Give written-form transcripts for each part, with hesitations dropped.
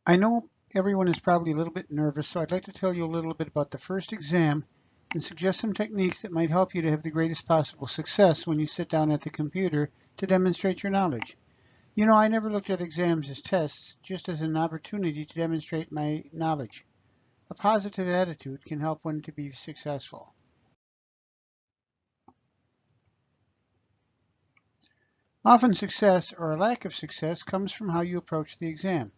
I know everyone is probably a little bit nervous, so I'd like to tell you a little bit about the first exam and suggest some techniques that might help you to have the greatest possible success when you sit down at the computer to demonstrate your knowledge. You know, I never looked at exams as tests, just as an opportunity to demonstrate my knowledge. A positive attitude can help one to be successful. Often success or a lack of success comes from how you approach the exam.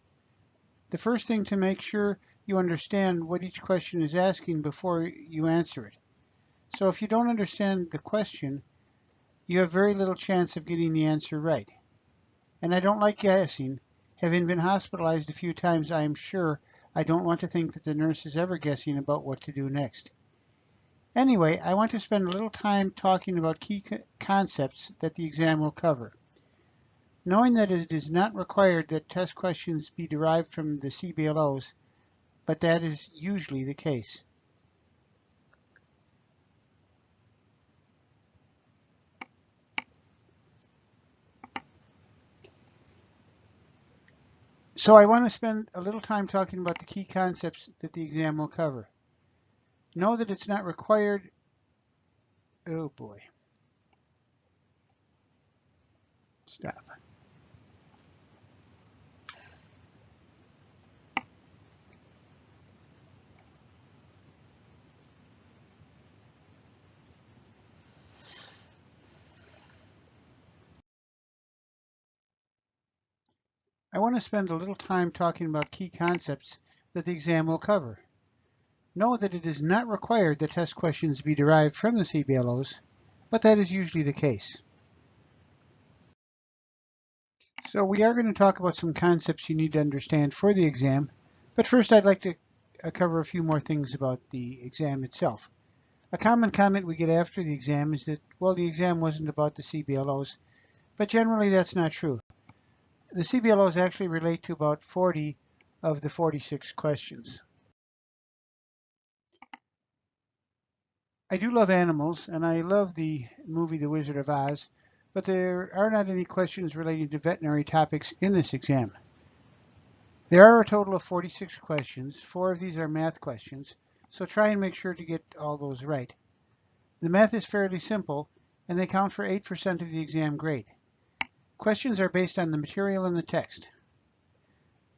The first thing to make sure you understand what each question is asking before you answer it. So if you don't understand the question, you have very little chance of getting the answer right. And I don't like guessing. Having been hospitalized a few times, I am sure I don't want to think that the nurse is ever guessing about what to do next. Anyway, I want to spend a little time talking about key concepts that the exam will cover. Knowing that it is not required that test questions be derived from the CBLOs, but that is usually the case. So I want to spend a little time talking about the key concepts that the exam will cover. Know that it's not required. Oh boy. Stop. I want to spend a little time talking about key concepts that the exam will cover. Know that it is not required that test questions be derived from the CBLOs, but that is usually the case. So we are going to talk about some concepts you need to understand for the exam, but first I'd like to cover a few more things about the exam itself. A common comment we get after the exam is that, well, the exam wasn't about the CBLOs, but generally that's not true. The CBLOs actually relate to about 40 of the 46 questions. I do love animals, and I love the movie The Wizard of Oz, but there are not any questions relating to veterinary topics in this exam. There are a total of 46 questions. 4 of these are math questions, so try and make sure to get all those right. The math is fairly simple, and they count for 8% of the exam grade. Questions are based on the material in the text.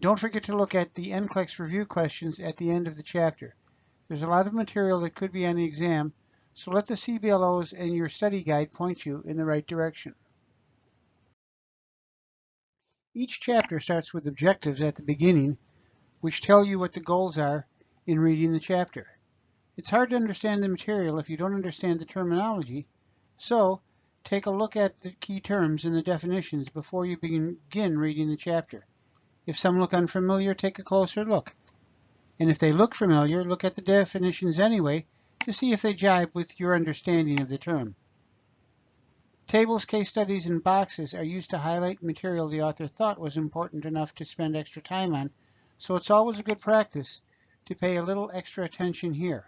Don't forget to look at the NCLEX review questions at the end of the chapter. There's a lot of material that could be on the exam, so let the CBLOs and your study guide point you in the right direction. Each chapter starts with objectives at the beginning, which tell you what the goals are in reading the chapter. It's hard to understand the material if you don't understand the terminology, so take a look at the key terms and the definitions before you begin reading the chapter. If some look unfamiliar, take a closer look. And if they look familiar, look at the definitions anyway to see if they jibe with your understanding of the term. Tables, case studies, and boxes are used to highlight material the author thought was important enough to spend extra time on, so it's always a good practice to pay a little extra attention here.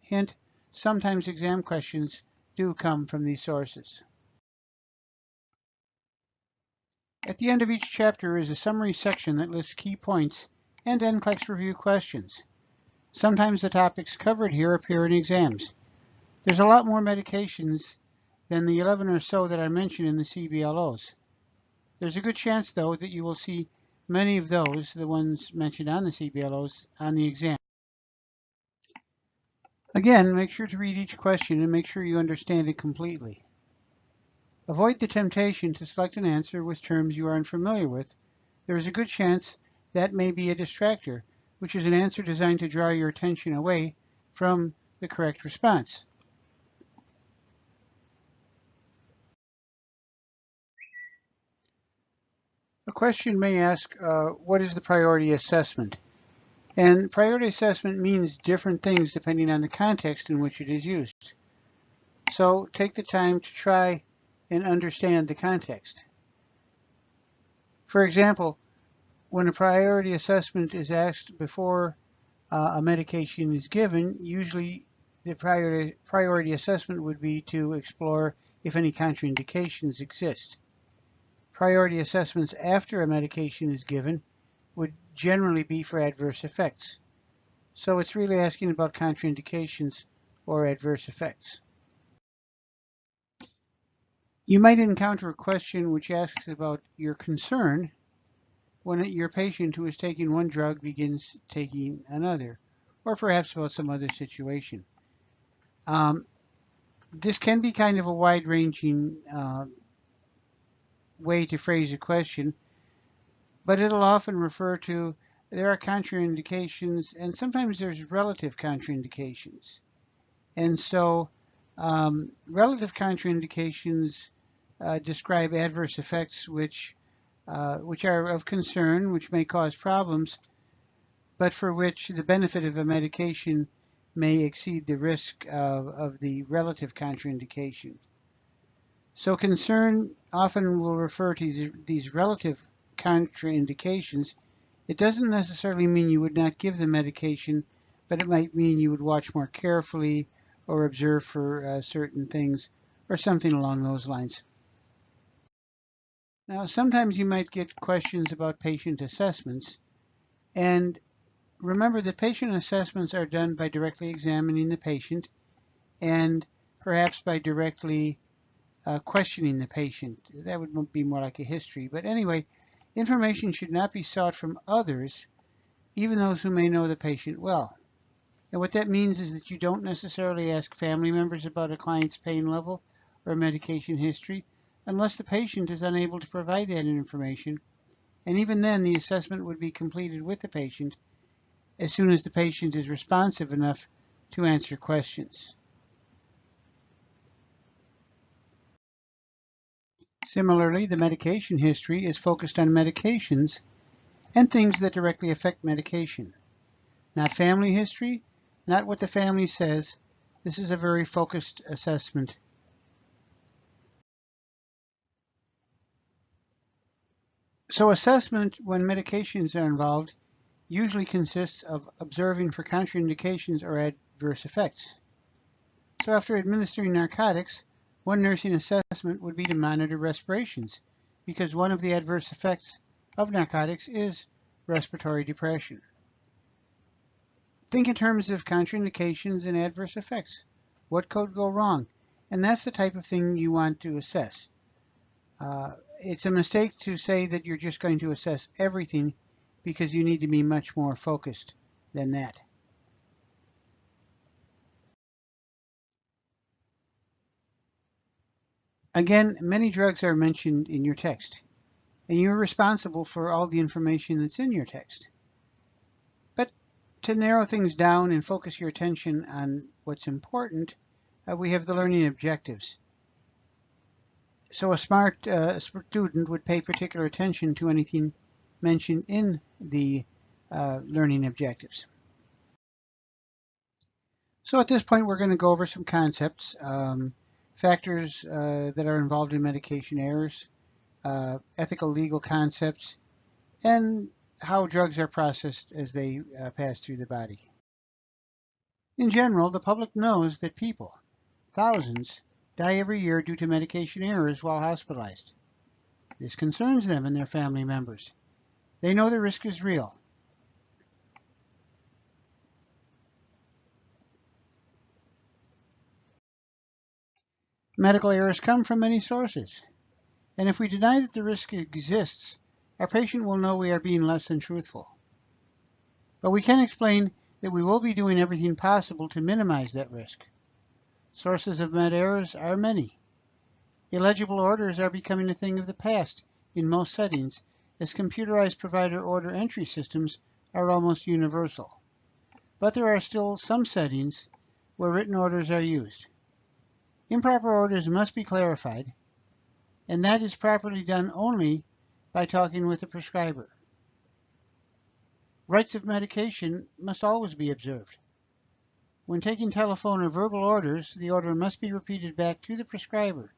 Hint, sometimes exam questions do come from these sources. At the end of each chapter is a summary section that lists key points and NCLEX review questions. Sometimes the topics covered here appear in exams. There's a lot more medications than the 11 or so that are mentioned in the CBLOs. There's a good chance, though, that you will see many of those, the ones mentioned on the CBLOs, on the exam. Again, make sure to read each question and make sure you understand it completely. Avoid the temptation to select an answer with terms you are unfamiliar with. There is a good chance that may be a distractor, which is an answer designed to draw your attention away from the correct response. A question may ask, what is the priority assessment? And priority assessment means different things depending on the context in which it is used. So take the time to try and understand the context. For example, when a priority assessment is asked before a medication is given, usually the priority assessment would be to explore if any contraindications exist. Priority assessments after a medication is given would generally be for adverse effects. So it's really asking about contraindications or adverse effects. You might encounter a question which asks about your concern when your patient who is taking one drug begins taking another, or perhaps about some other situation. This can be kind of a wide-ranging way to phrase a question, but it'll often refer to there are contraindications, and sometimes there's relative contraindications. And so relative contraindications describe adverse effects which are of concern, which may cause problems, but for which the benefit of a medication may exceed the risk of the relative contraindication. So concern often will refer to these relative contraindications. It doesn't necessarily mean you would not give the medication, but it might mean you would watch more carefully or observe for certain things or something along those lines. Now, sometimes you might get questions about patient assessments, and remember that patient assessments are done by directly examining the patient and perhaps by directly questioning the patient. That would be more like a history. But anyway, information should not be sought from others, even those who may know the patient well. And what that means is that you don't necessarily ask family members about a client's pain level or medication history unless the patient is unable to provide that information. And even then, the assessment would be completed with the patient as soon as the patient is responsive enough to answer questions. Similarly, the medication history is focused on medications and things that directly affect medication. Not family history, not what the family says. This is a very focused assessment. So assessment when medications are involved usually consists of observing for contraindications or adverse effects. So after administering narcotics, one nursing assessment would be to monitor respirations, because one of the adverse effects of narcotics is respiratory depression. Think in terms of contraindications and adverse effects. What could go wrong? And that's the type of thing you want to assess. It's a mistake to say that you're just going to assess everything, because you need to be much more focused than that. Again, many drugs are mentioned in your text, and you're responsible for all the information that's in your text. But to narrow things down and focus your attention on what's important, we have the learning objectives. So a smart student would pay particular attention to anything mentioned in the learning objectives. So at this point, we're going to go over some concepts, factors that are involved in medication errors, ethical legal concepts, and how drugs are processed as they pass through the body. In general, the public knows that people, thousands, die every year due to medication errors while hospitalized. This concerns them and their family members. They know the risk is real. Medical errors come from many sources, and if we deny that the risk exists, our patient will know we are being less than truthful. But we can explain that we will be doing everything possible to minimize that risk. Sources of med errors are many. Illegible orders are becoming a thing of the past in most settings, as computerized provider order entry systems are almost universal. But there are still some settings where written orders are used. Improper orders must be clarified, and that is properly done only by talking with the prescriber. Rights of medication must always be observed. When taking telephone or verbal orders, the order must be repeated back to the prescriber,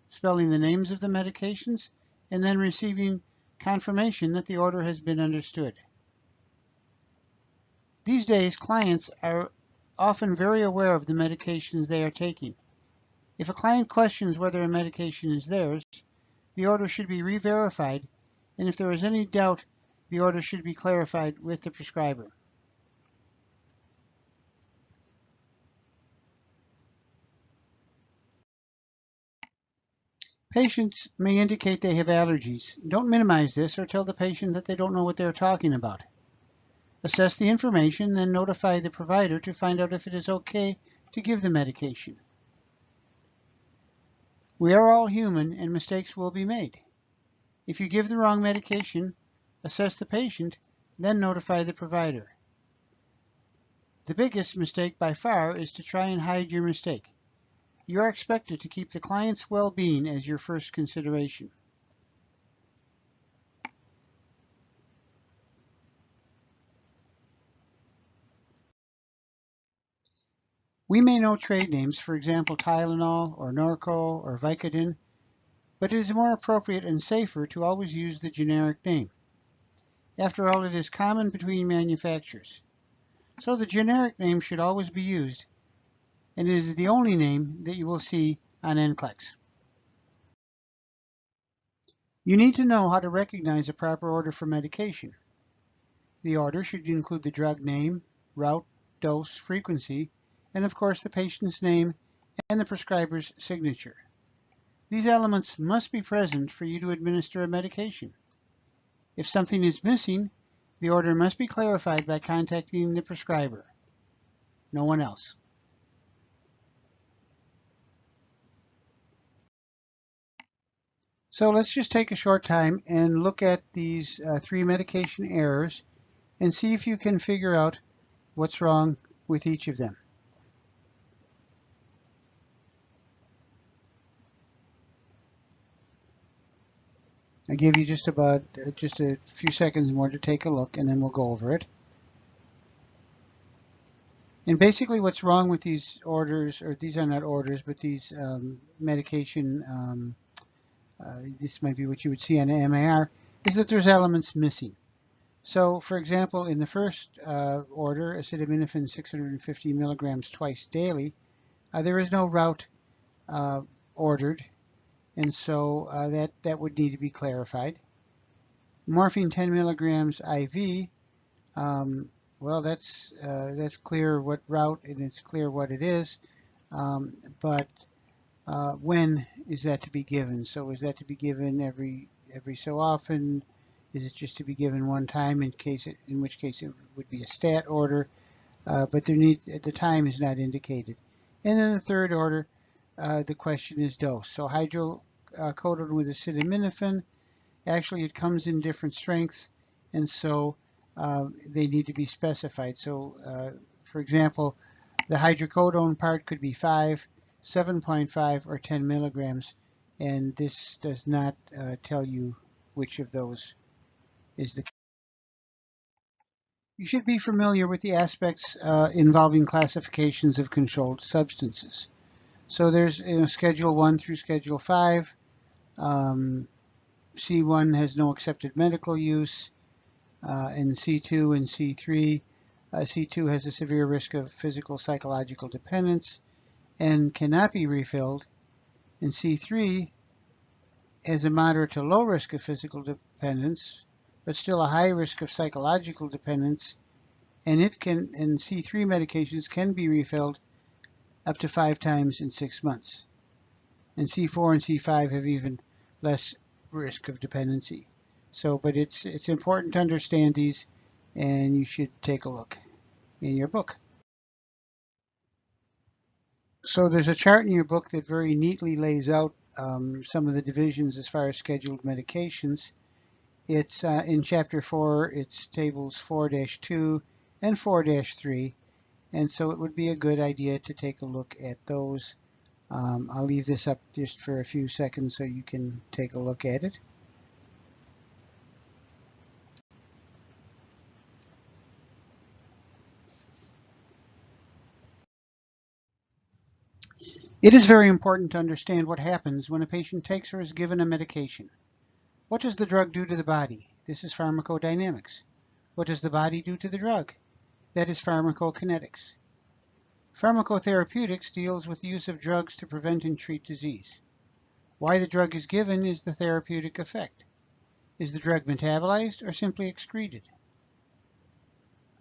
spelling the names of the medications, and then receiving confirmation that the order has been understood. These days, clients are often very aware of the medications they are taking. If a client questions whether a medication is theirs, the order should be re-verified, and if there is any doubt, the order should be clarified with the prescriber. Patients may indicate they have allergies. Don't minimize this or tell the patient that they don't know what they're talking about. Assess the information, then notify the provider to find out if it is okay to give the medication. We are all human and mistakes will be made. If you give the wrong medication, assess the patient, then notify the provider. The biggest mistake by far is to try and hide your mistake. You are expected to keep the client's well-being as your first consideration. We may know trade names, for example, Tylenol or Norco or Vicodin, but it is more appropriate and safer to always use the generic name. After all, it is common between manufacturers. So the generic name should always be used, and it is the only name that you will see on NCLEX. You need to know how to recognize a proper order for medication. The order should include the drug name, route, dose, frequency, and of course the patient's name and the prescriber's signature. These elements must be present for you to administer a medication. If something is missing, the order must be clarified by contacting the prescriber, no one else. So let's just take a short time and look at these 3 medication errors and see if you can figure out what's wrong with each of them. I give you just a few seconds more to take a look, and then we'll go over it. And basically what's wrong with these orders, or these are not orders, but these medication, this might be what you would see on an MAR, is that there's elements missing. So, for example, in the first order, acetaminophen 650 milligrams twice daily, there is no route ordered, and so that would need to be clarified. Morphine 10 milligrams IV, well, that's clear what route and it's clear what it is, but when is that to be given? So is that to be given every so often? Is it just to be given one time in which case it would be a stat order? But the time is not indicated. And then the third order, the question is dose. So hydrocodone with acetaminophen, actually it comes in different strengths, and so they need to be specified. So for example, the hydrocodone part could be 5, 7.5, or 10 milligrams, and this does not tell you which of those is the case. You should be familiar with the aspects involving classifications of controlled substances. So there's Schedule 1 through Schedule 5. C1 has no accepted medical use, and C2 and C3. C2 has a severe risk of physical psychological dependence and cannot be refilled, and C3 has a moderate to low risk of physical dependence, but still a high risk of psychological dependence, and C3 medications can be refilled up to 5 times in 6 months. And C4 and C5 have even less risk of dependency. So, but it's important to understand these, and you should take a look in your book. So there's a chart in your book that very neatly lays out some of the divisions as far as scheduled medications. It's in Chapter 4, it's tables 4-2 and 4-3, and so it would be a good idea to take a look at those. I'll leave this up just for a few seconds so you can take a look at it. It is very important to understand what happens when a patient takes or is given a medication. What does the drug do to the body? This is pharmacodynamics. What does the body do to the drug? That is pharmacokinetics. Pharmacotherapeutics deals with the use of drugs to prevent and treat disease. Why the drug is given is the therapeutic effect. Is the drug metabolized or simply excreted?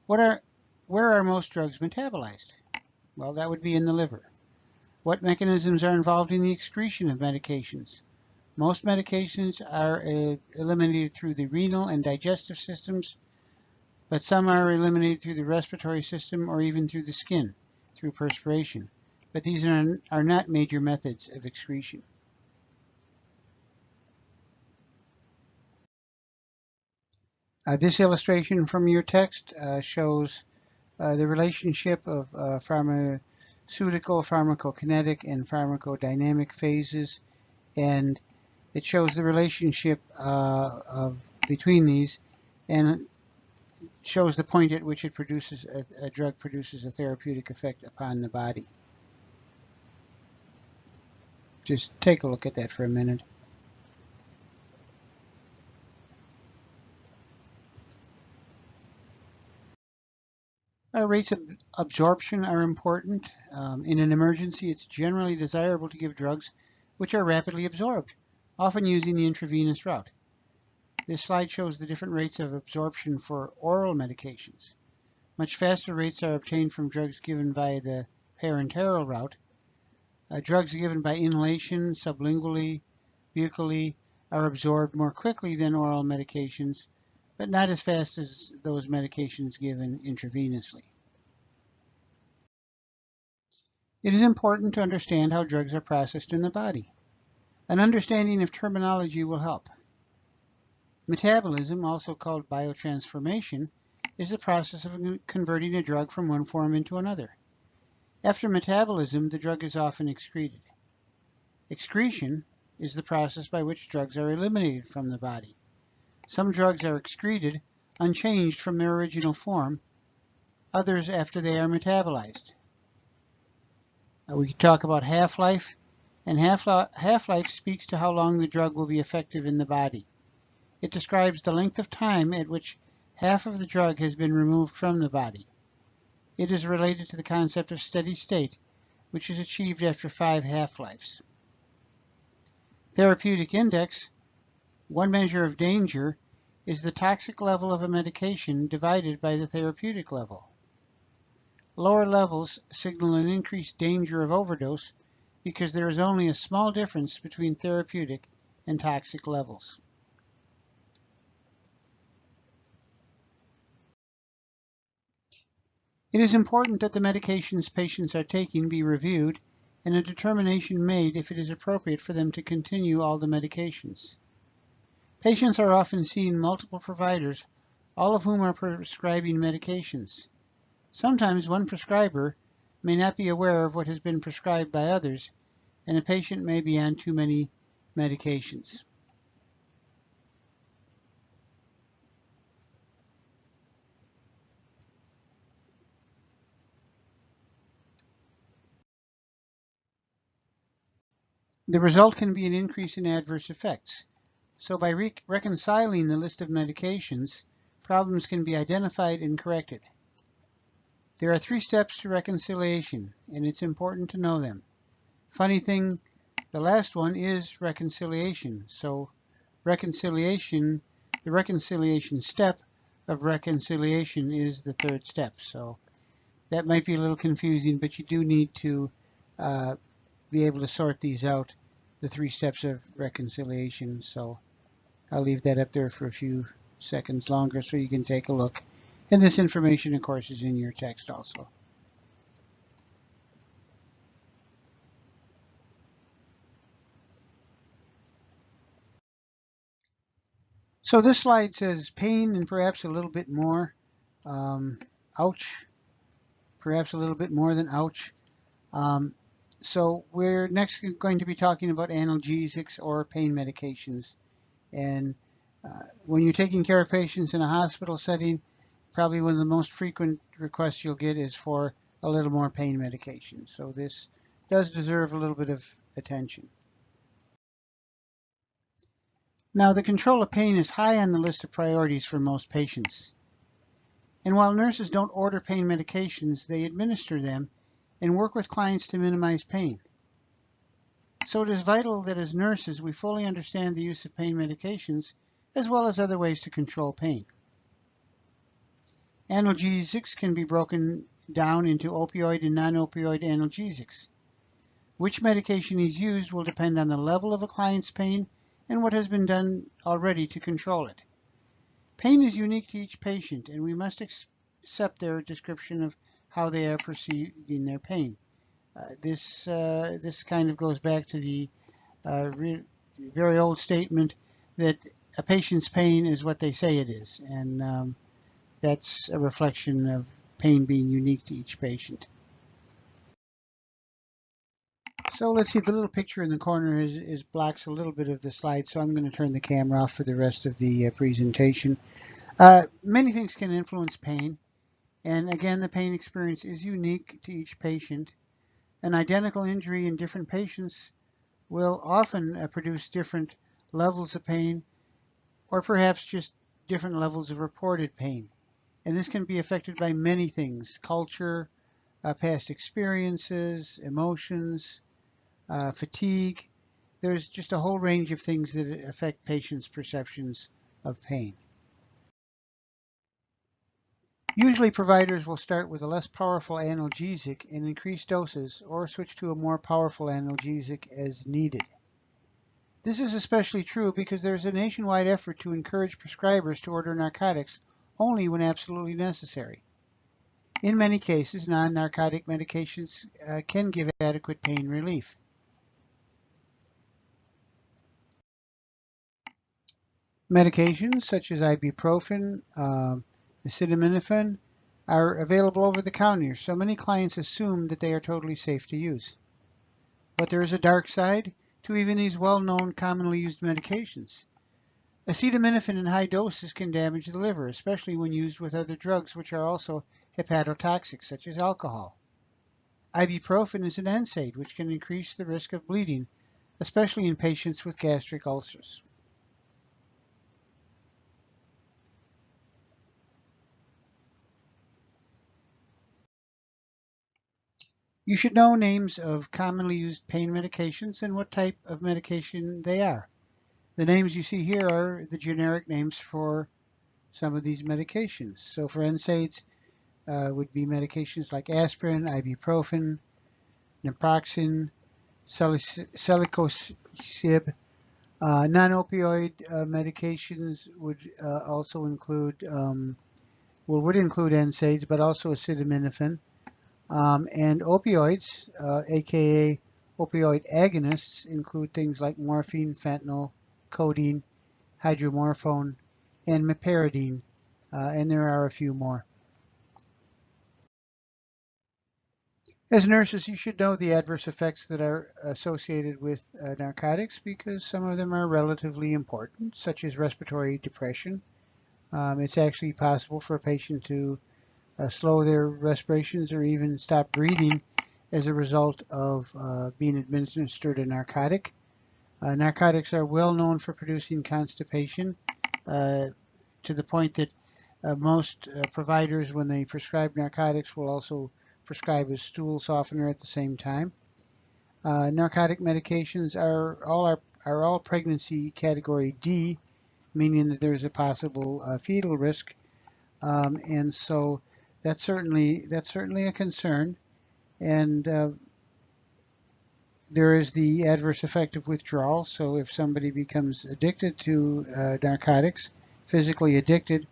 Where are most drugs metabolized? Well, that would be in the liver. What mechanisms are involved in the excretion of medications? Most medications are eliminated through the renal and digestive systems, but some are eliminated through the respiratory system or even through the skin, through perspiration. But these are not major methods of excretion. This illustration from your text shows the relationship of pharmaceutical, pharmacokinetic, and pharmacodynamic phases, and it shows the relationship between these, and shows the point at which a drug produces a therapeutic effect upon the body. Just take a look at that for a minute. Rates of absorption are important. In an emergency, it's generally desirable to give drugs which are rapidly absorbed, often using the intravenous route. This slide shows the different rates of absorption for oral medications. Much faster rates are obtained from drugs given via the parenteral route. Drugs given by inhalation, sublingually, buccally, are absorbed more quickly than oral medications, but not as fast as those medications given intravenously. It is important to understand how drugs are processed in the body. An understanding of terminology will help. Metabolism, also called biotransformation, is the process of converting a drug from one form into another. After metabolism, the drug is often excreted. Excretion is the process by which drugs are eliminated from the body. Some drugs are excreted unchanged from their original form, others after they are metabolized. We can talk about half-life, and half-life speaks to how long the drug will be effective in the body. It describes the length of time at which half of the drug has been removed from the body. It is related to the concept of steady state, which is achieved after 5 half-lives. Therapeutic index, one measure of danger, is the toxic level of a medication divided by the therapeutic level. Lower levels signal an increased danger of overdose because there is only a small difference between therapeutic and toxic levels. It is important that the medications patients are taking be reviewed and a determination made if it is appropriate for them to continue all the medications. Patients are often seeing multiple providers, all of whom are prescribing medications. Sometimes one prescriber may not be aware of what has been prescribed by others, and a patient may be on too many medications. The result can be an increase in adverse effects. So by reconciling the list of medications, problems can be identified and corrected. There are 3 steps to reconciliation, and it's important to know them. Funny thing, the last one is reconciliation. So the reconciliation step of reconciliation is the 3rd step. So that might be a little confusing, but you do need to be able to sort these out, the 3 steps of reconciliation. So I'll leave that up there for a few seconds longer so you can take a look. And this information, of course, is in your text also. So this slide says pain and perhaps a little bit more. Ouch. Perhaps a little bit more than ouch. So we're next going to be talking about analgesics or pain medications. And when you're taking care of patients in a hospital setting, probably one of the most frequent requests you'll get is for a little more pain medication. So this does deserve a little bit of attention. Now, the control of pain is high on the list of priorities for most patients. And while nurses don't order pain medications, they administer them and work with clients to minimize pain. So it is vital that as nurses we fully understand the use of pain medications as well as other ways to control pain. Analgesics can be broken down into opioid and non-opioid analgesics. Which medication is used will depend on the level of a client's pain and what has been done already to control it. Pain is unique to each patient, and we must accept their description of how they are perceiving their pain. This kind of goes back to the very old statement that a patient's pain is what they say it is, and that's a reflection of pain being unique to each patient. So let's see, the little picture in the corner blocks a little bit of the slide, so I'm going to turn the camera off for the rest of the presentation. Many things can influence pain, and again, the pain experience is unique to each patient. An identical injury in different patients will often produce different levels of pain, or perhaps just different levels of reported pain. And this can be affected by many things: culture, past experiences, emotions, fatigue. There's just a whole range of things that affect patients' perceptions of pain. Usually providers will start with a less powerful analgesic in increased doses or switch to a more powerful analgesic as needed. This is especially true because there is a nationwide effort to encourage prescribers to order narcotics only when absolutely necessary. In many cases, non-narcotic medications can give adequate pain relief. Medications such as ibuprofen, acetaminophen are available over the counter, so many clients assume that they are totally safe to use. But there is a dark side to even these well-known, commonly used medications. Acetaminophen in high doses can damage the liver, especially when used with other drugs which are also hepatotoxic, such as alcohol. Ibuprofen is an NSAID, which can increase the risk of bleeding, especially in patients with gastric ulcers. You should know names of commonly used pain medications and what type of medication they are. The names you see here are the generic names for some of these medications. So for NSAIDs would be medications like aspirin, ibuprofen, naproxen, celecoxib. Non-opioid medications would also include, would include NSAIDs, but also acetaminophen. And opioids, aka opioid agonists, include things like morphine, fentanyl, codeine, hydromorphone, and meperidine, and there are a few more. As nurses, you should know the adverse effects that are associated with narcotics because some of them are relatively important, such as respiratory depression. It's actually possible for a patient to slow their respirations or even stop breathing as a result of being administered a narcotic. Narcotics are well known for producing constipation to the point that most providers, when they prescribe narcotics, will also prescribe a stool softener at the same time. Narcotic medications are all pregnancy category D, meaning that there's a possible fetal risk, and so that's certainly a concern. And there is the adverse effect of withdrawal. So if somebody becomes addicted to narcotics, physically addicted,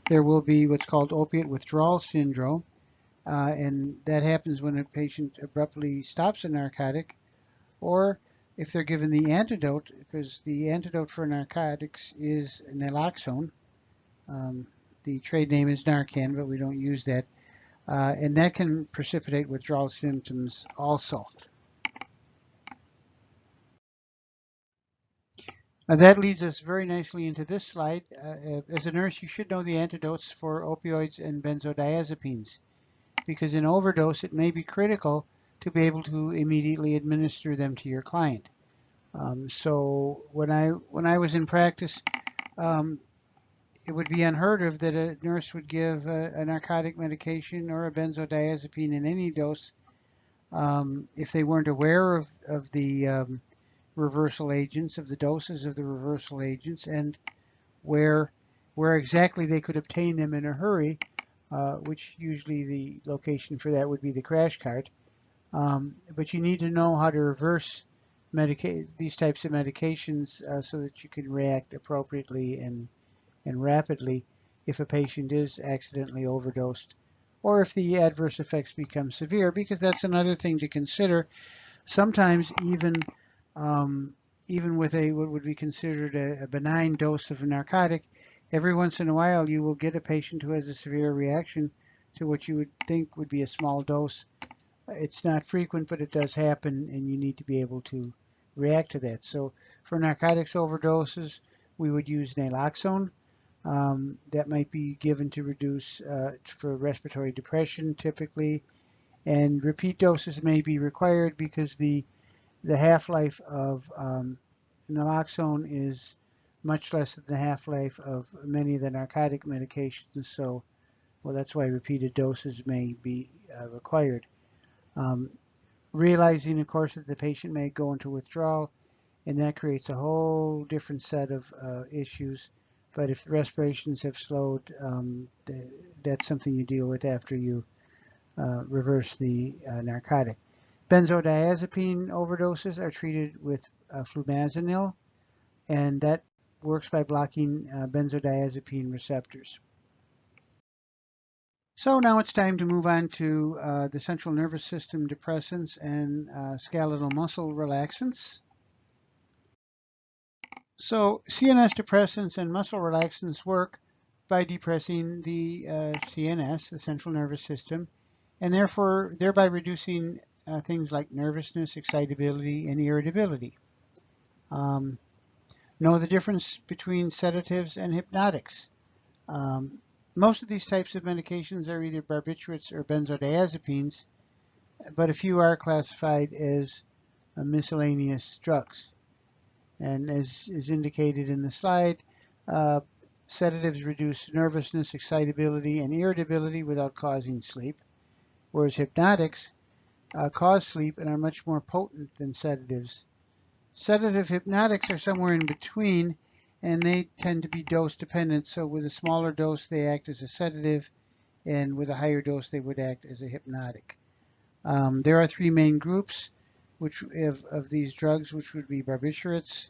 there will be what's called opiate withdrawal syndrome. And that happens when a patient abruptly stops a narcotic, or if they're given the antidote, because the antidote for narcotics is naloxone. The trade name is Narcan, but we don't use that. And that can precipitate withdrawal symptoms also. That leads us very nicely into this slide. As a nurse, you should know the antidotes for opioids and benzodiazepines, because in overdose, it may be critical to be able to immediately administer them to your client. So when I was in practice, it would be unheard of that a nurse would give a narcotic medication or a benzodiazepine in any dose if they weren't aware of the reversal agents, of the doses of the reversal agents, and where exactly they could obtain them in a hurry, which usually the location for that would be the crash cart. But you need to know how to reverse these types of medications so that you can react appropriately and rapidly if a patient is accidentally overdosed or if the adverse effects become severe, because that's another thing to consider. Sometimes even with what would be considered a benign dose of a narcotic, every once in a while you will get a patient who has a severe reaction to what you would think would be a small dose. It's not frequent, but it does happen, and you need to be able to react to that. So for narcotics overdoses, we would use naloxone. That might be given to reduce for respiratory depression typically, and repeat doses may be required because the half-life of naloxone is much less than the half-life of many of the narcotic medications. So, well, that's why repeated doses may be required. Realizing, of course, that the patient may go into withdrawal, and that creates a whole different set of issues. But if the respirations have slowed, that's something you deal with after you reverse the narcotic. Benzodiazepine overdoses are treated with flumazenil, and that works by blocking benzodiazepine receptors. So now it's time to move on to the central nervous system depressants and skeletal muscle relaxants. So CNS depressants and muscle relaxants work by depressing the CNS, the central nervous system, and therefore thereby reducing things like nervousness, excitability, and irritability. Know the difference between sedatives and hypnotics. Most of these types of medications are either barbiturates or benzodiazepines, but a few are classified as miscellaneous drugs. And as is indicated in the slide, sedatives reduce nervousness, excitability, and irritability without causing sleep, whereas hypnotics cause sleep and are much more potent than sedatives. Sedative hypnotics are somewhere in between, and they tend to be dose dependent. So with a smaller dose, they act as a sedative, and with a higher dose, they would act as a hypnotic. There are three main groups of these drugs, which would be barbiturates,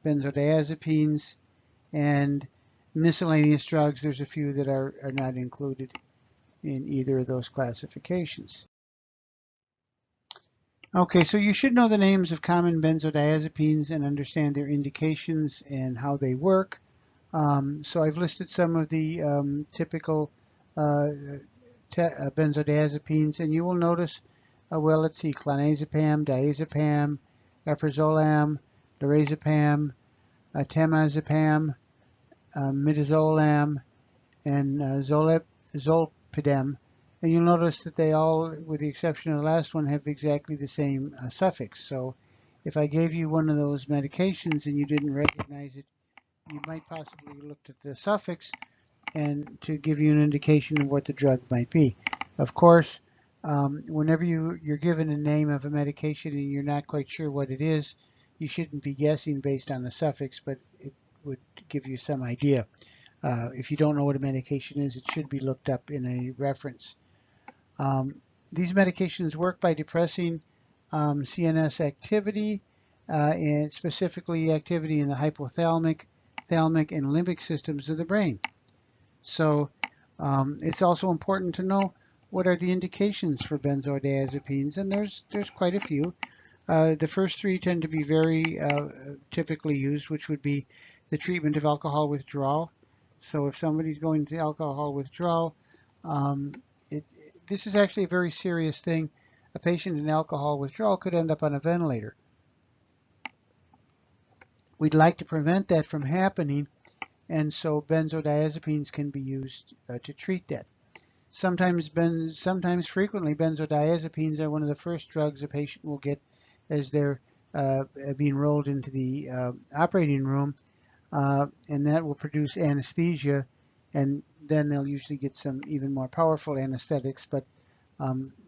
benzodiazepines, and miscellaneous drugs. There's a few that are not included in either of those classifications. Okay, so you should know the names of common benzodiazepines and understand their indications and how they work. So I've listed some of the typical benzodiazepines, and you will notice, well, let's see, clonazepam, diazepam, aprazolam, lorazepam, temazepam, midazolam, and zolpidem. And you'll notice that they all, with the exception of the last one, have exactly the same suffix. So if I gave you one of those medications and you didn't recognize it, you might possibly look at the suffix and to give you an indication of what the drug might be. Of course, whenever you're given a name of a medication and you're not quite sure what it is, you shouldn't be guessing based on the suffix, but it would give you some idea. If you don't know what a medication is, it should be looked up in a reference. These medications work by depressing CNS activity, and specifically activity in the hypothalamic, thalamic, and limbic systems of the brain. So it's also important to know what are the indications for benzodiazepines, and there's quite a few. The first three tend to be very typically used, which would be the treatment of alcohol withdrawal. So if somebody's going to alcohol withdrawal, this is actually a very serious thing. A patient in alcohol withdrawal could end up on a ventilator. We'd like to prevent that from happening, and so benzodiazepines can be used to treat that. Sometimes frequently, benzodiazepines are one of the first drugs a patient will get as they're being rolled into the operating room, and that will produce anesthesia, and then they'll usually get some even more powerful anesthetics, but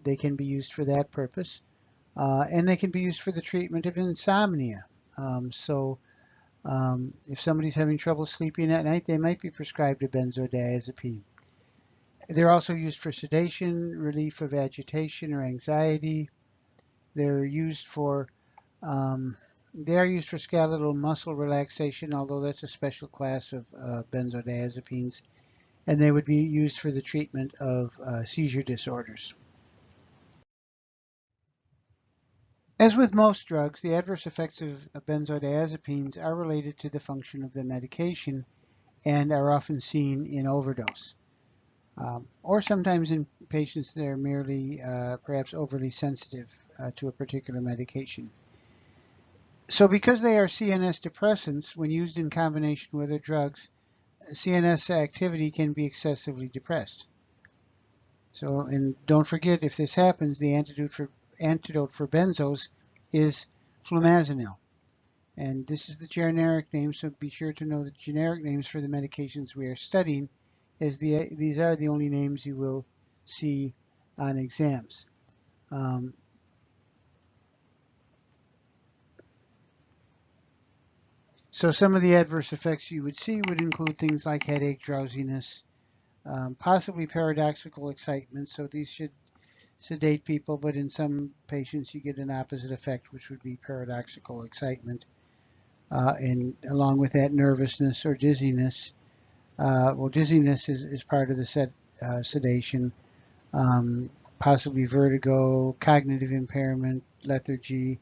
they can be used for that purpose. And they can be used for the treatment of insomnia. If somebody's having trouble sleeping at night, they might be prescribed a benzodiazepine. They're also used for sedation, relief of agitation or anxiety. They're used for they are used for skeletal muscle relaxation, although that's a special class of benzodiazepines, and they would be used for the treatment of seizure disorders. As with most drugs, the adverse effects of benzodiazepines are related to the function of the medication and are often seen in overdose, or sometimes in patients that are merely perhaps overly sensitive to a particular medication. So because they are CNS depressants, when used in combination with other drugs, CNS activity can be excessively depressed. So, and don't forget, if this happens, the antidote for benzos is flumazenil. And this is the generic name, so be sure to know the generic names for the medications we are studying, as these are the only names you will see on exams. So some of the adverse effects you would see would include things like headache, drowsiness, possibly paradoxical excitement. So these should sedate people, but in some patients you get an opposite effect, which would be paradoxical excitement. And along with that, nervousness or dizziness. Well, dizziness is part of the sedation, possibly vertigo, cognitive impairment, lethargy,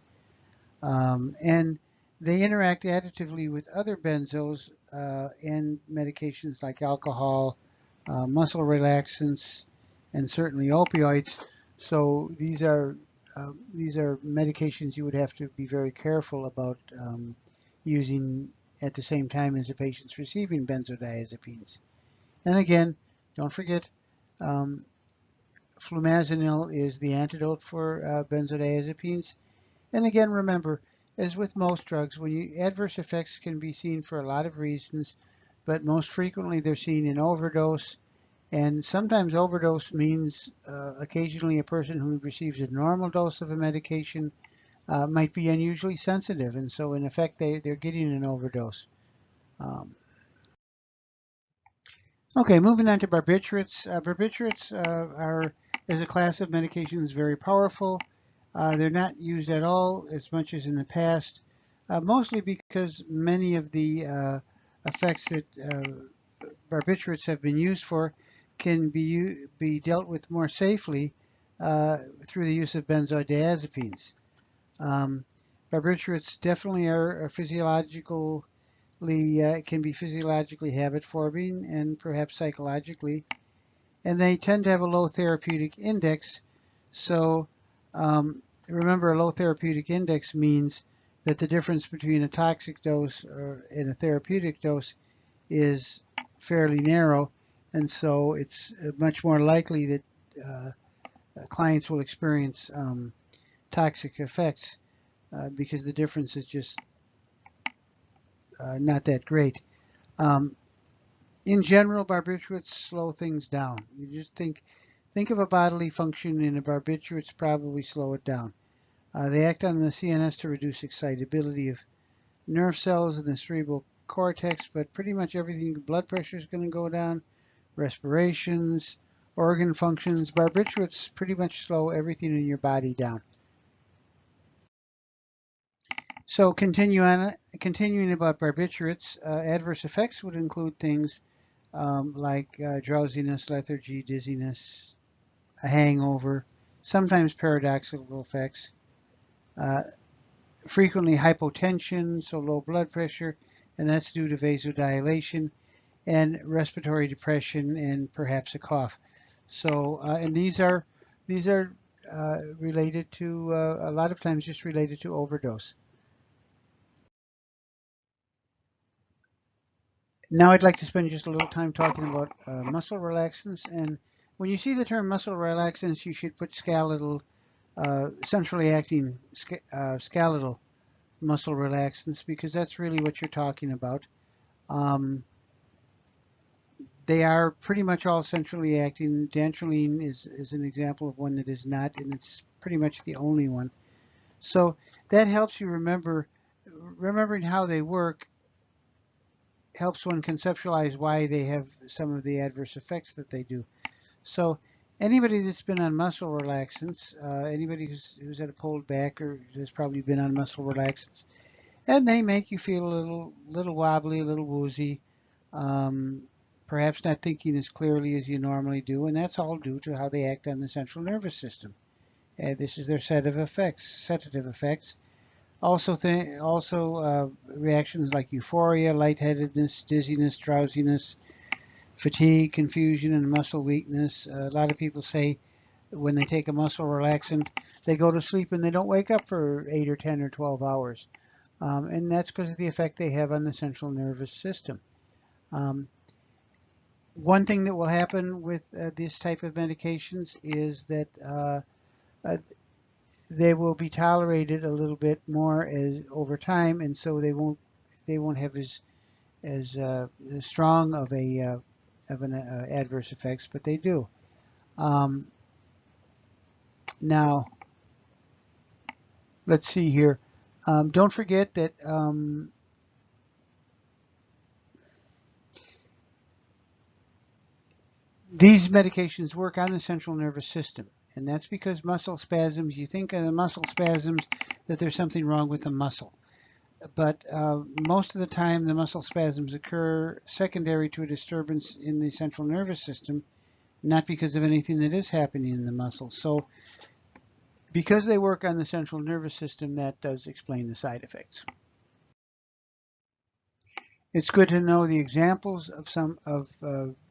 and they interact additively with other benzos and medications like alcohol, muscle relaxants, and certainly opioids. So these are medications you would have to be very careful about using at the same time as the patient's receiving benzodiazepines. And again, don't forget, flumazenil is the antidote for benzodiazepines. And again, remember, as with most drugs, adverse effects can be seen for a lot of reasons, but most frequently they're seen in overdose. And sometimes overdose means occasionally a person who receives a normal dose of a medication might be unusually sensitive, and so in effect they're getting an overdose. Okay, moving on to barbiturates. Barbiturates are, as a class of medications, very powerful. They're not used at all as much as in the past, mostly because many of the effects that barbiturates have been used for can be dealt with more safely through the use of benzodiazepines. Barbiturates definitely are can be physiologically habit-forming and perhaps psychologically, and they tend to have a low therapeutic index. So remember, a low therapeutic index means that the difference between a toxic dose and a therapeutic dose is fairly narrow, and so it's much more likely that clients will experience toxic effects because the difference is just not that great. In general, barbiturates slow things down. You just think of a bodily function, and a barbiturates probably slow it down. They act on the CNS to reduce excitability of nerve cells in the cerebral cortex, but pretty much everything, blood pressure is going to go down, respirations, organ functions. Barbiturates pretty much slow everything in your body down. So continuing about barbiturates, adverse effects would include things like drowsiness, lethargy, dizziness, a hangover, sometimes paradoxical effects, frequently hypotension, so low blood pressure, and that's due to vasodilation, and respiratory depression, and perhaps a cough. So, and these are related to a lot of times just related to overdose. Now I'd like to spend just a little time talking about muscle relaxants. And when you see the term muscle relaxants, you should put skeletal, centrally acting skeletal muscle relaxants, because that's really what you're talking about. They are pretty much all centrally acting. Dantrolene is an example of one that is not, and it's pretty much the only one. So that helps you remembering how they work. helps one conceptualize why they have some of the adverse effects that they do. So anybody that's been on muscle relaxants, anybody who's had a pulled back or has probably been on muscle relaxants, and they make you feel a little wobbly, a little woozy, perhaps not thinking as clearly as you normally do, and that's all due to how they act on the central nervous system. This is their sedative effects. Also reactions like euphoria, lightheadedness, dizziness, drowsiness, fatigue, confusion, and muscle weakness. A lot of people say when they take a muscle relaxant, they go to sleep and they don't wake up for 8 or 10 or 12 hours. And that's because of the effect they have on the central nervous system. One thing that will happen with this type of medications is that they will be tolerated a little bit more over time, and so they won't have as strong of an adverse effects, but they do. Now, let's see here. Don't forget that these medications work on the central nervous system, and that's because muscle spasms, you think of the muscle spasms that there's something wrong with the muscle. But most of the time the muscle spasms occur secondary to a disturbance in the central nervous system, not because of anything that is happening in the muscle. So because they work on the central nervous system, that does explain the side effects. It's good to know the examples of some of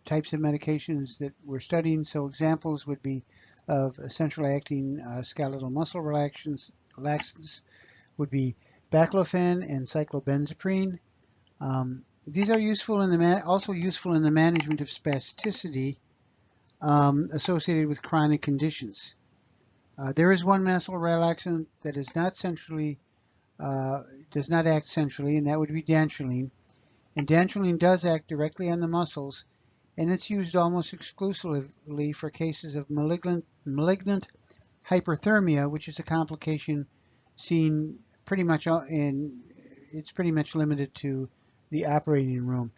types of medications that we're studying. So examples would be of centrally acting skeletal muscle relaxants would be baclofen and cyclobenzaprine. These are useful also useful in the management of spasticity associated with chronic conditions. There is one muscle relaxant that is not centrally, does not act centrally, and that would be dantrolene. And dantrolene does act directly on the muscles, and it's used almost exclusively for cases of malignant hyperthermia, which is a complication seen pretty much it's pretty much limited to the operating room.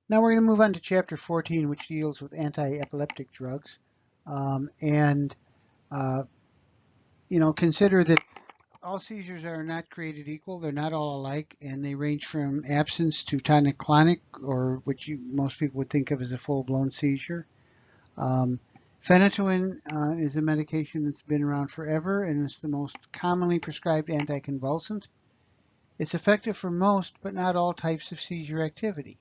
Now we're going to move on to chapter 14, which deals with anti-epileptic drugs. Consider that all seizures are not created equal. They're not all alike, and they range from absence to tonic-clonic, or what most people would think of as a full-blown seizure. Phenytoin is a medication that's been around forever, and it's the most commonly prescribed anticonvulsant. It's effective for most, but not all types of seizure activity.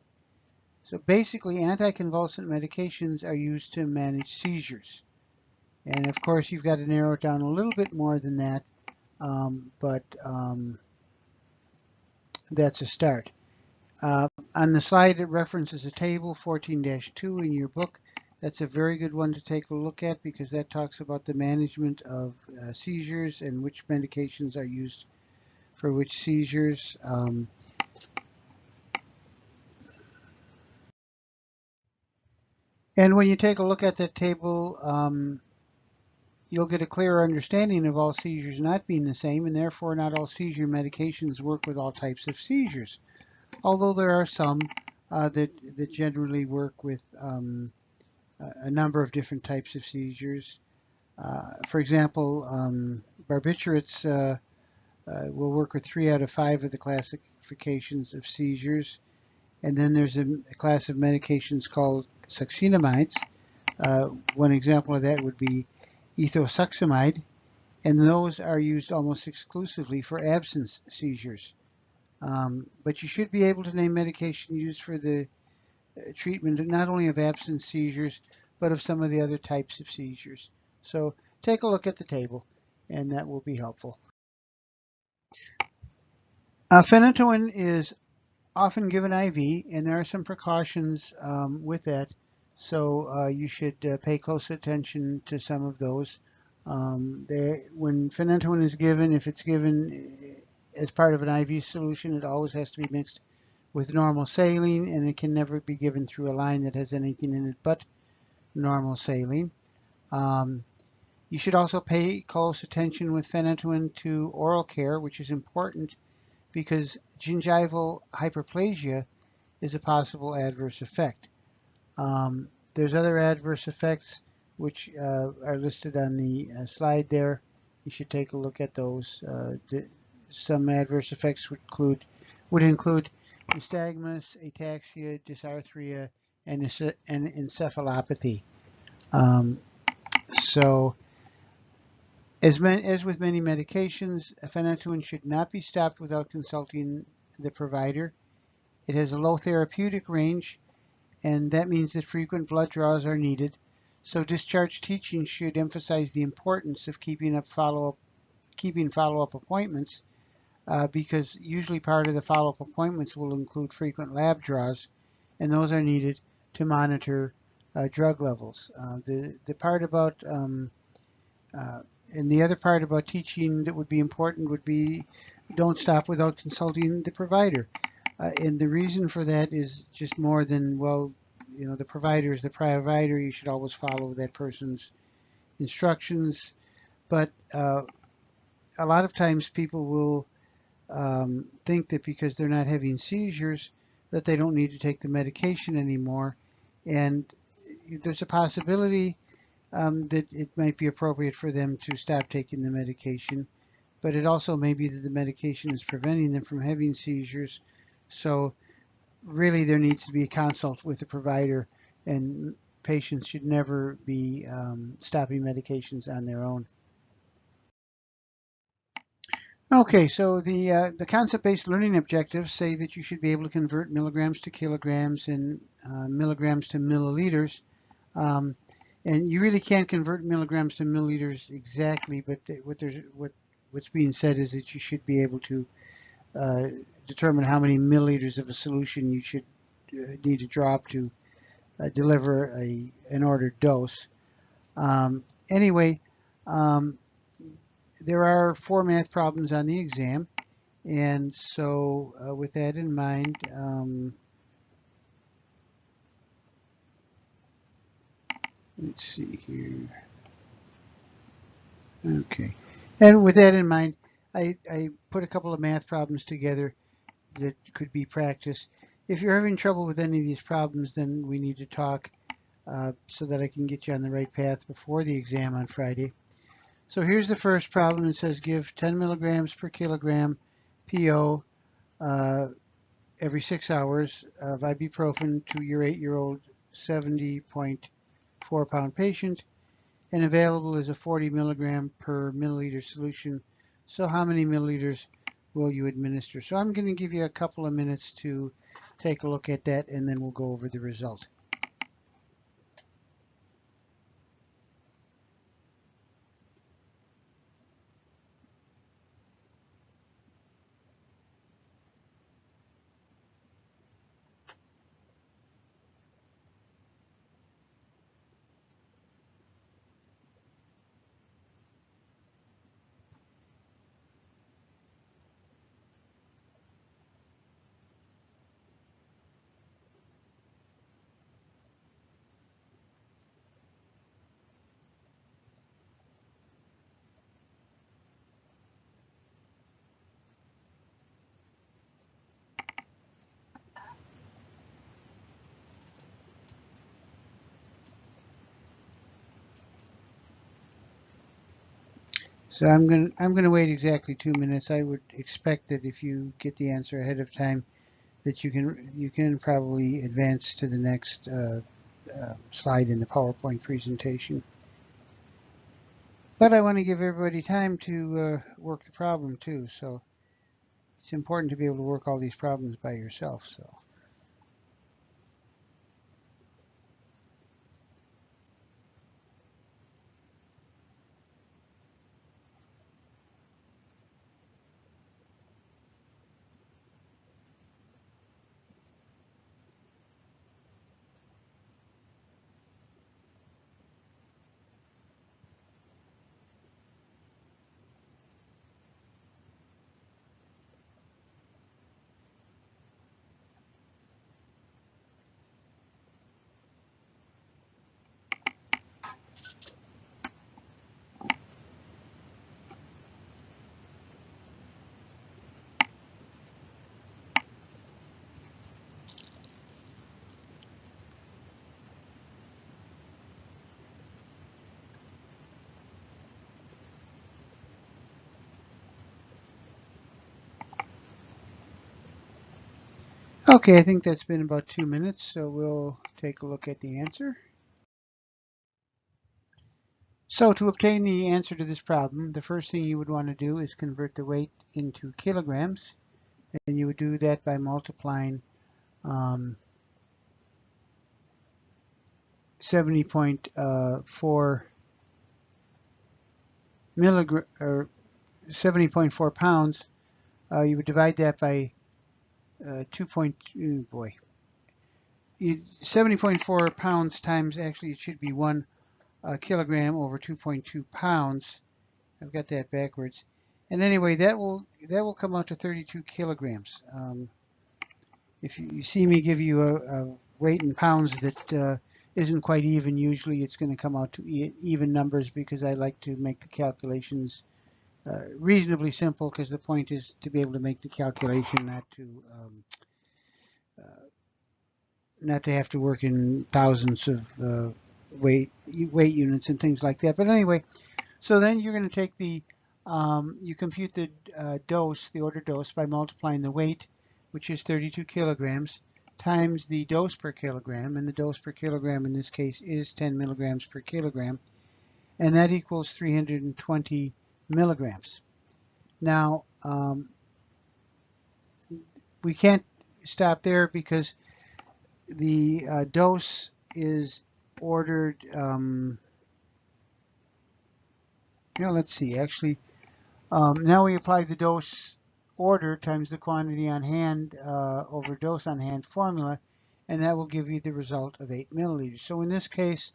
So basically, anticonvulsant medications are used to manage seizures. And of course, you've got to narrow it down a little bit more than that, but that's a start. On the slide, it references a table 14-2 in your book. That's a very good one to take a look at because that talks about the management of seizures and which medications are used for which seizures. And when you take a look at that table, you'll get a clearer understanding of all seizures not being the same, and therefore not all seizure medications work with all types of seizures. Although there are some that generally work with a number of different types of seizures. For example, barbiturates will work with 3 out of 5 of the classifications of seizures. And then there's a class of medications called succinamides. One example of that would be ethosuximide, and those are used almost exclusively for absence seizures. But you should be able to name medication used for the treatment not only of absence seizures, but of some of the other types of seizures. So take a look at the table, and that will be helpful. Phenytoin is often given IV, and there are some precautions with that. So you should pay close attention to some of those. When phenytoin is given, if it's given as part of an IV solution, it always has to be mixed with normal saline, and it can never be given through a line that has anything in it but normal saline. You should also pay close attention with phenytoin to oral care, which is important because gingival hyperplasia is a possible adverse effect. There's other adverse effects which are listed on the slide there. You should take a look at those. Some adverse effects would include nystagmus, ataxia, dysarthria, and encephalopathy. So, as with many medications, phenytoin should not be stopped without consulting the provider. It has a low therapeutic range, and that means that frequent blood draws are needed. So discharge teaching should emphasize the importance of keeping follow-up appointments, because usually part of the follow-up appointments will include frequent lab draws, and those are needed to monitor drug levels. The part about and the other part about teaching that would be important would be don't stop without consulting the provider. And the reason for that is just more than, well, the provider is the provider. You should always follow that person's instructions. But a lot of times people will think that because they're not having seizures that they don't need to take the medication anymore. And there's a possibility that it might be appropriate for them to stop taking the medication. But it also may be that the medication is preventing them from having seizures. So really there needs to be a consult with the provider, and patients should never be stopping medications on their own. Okay, so the concept-based learning objectives say that you should be able to convert milligrams to kilograms and milligrams to milliliters. And you really can't convert milligrams to milliliters exactly, but what's being said is that you should be able to determine how many milliliters of a solution you should need to drop to deliver an ordered dose. Anyway, there are 4 math problems on the exam, and so with that in mind, let's see here. Okay, and with that in mind, I put a couple of math problems together that could be practiced. If you're having trouble with any of these problems, then we need to talk so that I can get you on the right path before the exam on Friday. So here's the first problem. It says give 10 milligrams per kilogram PO every 6 hours of ibuprofen to your 8-year-old 70.4 pound patient, and available is a 40 milligram per milliliter solution. So how many milliliters will you administer? So I'm going to give you a couple of minutes to take a look at that, and then we'll go over the result. So I'm going to wait exactly 2 minutes. I would expect that if you get the answer ahead of time, that you can probably advance to the next slide in the PowerPoint presentation. But I want to give everybody time to work the problem too. So it's important to be able to work all these problems by yourself. So. Okay, I think that's been about 2 minutes, so we'll take a look at the answer. So to obtain the answer to this problem, the first thing you would want to do is convert the weight into kilograms, and you would do that by multiplying 70.4 milligram or 70.4 pounds. You would divide that by 70.4 pounds times, actually it should be 1 kilogram over 2.2 pounds. I've got that backwards. And anyway, that will come out to 32 kilograms. If you see me give you a weight in pounds that isn't quite even, usually it's going to come out to even numbers, because I like to make the calculations reasonably simple, because the point is to be able to make the calculation, not to have to work in thousands of weight units and things like that. But anyway, so then you're going to take you compute the dose, the ordered dose, by multiplying the weight, which is 32 kilograms, times the dose per kilogram, and the dose per kilogram in this case is 10 milligrams per kilogram, and that equals 320 milligrams. Now, we can't stop there, because the dose is ordered, let's see, actually, now we apply the dose order times the quantity on hand over dose on hand formula, and that will give you the result of 8 milliliters. So in this case,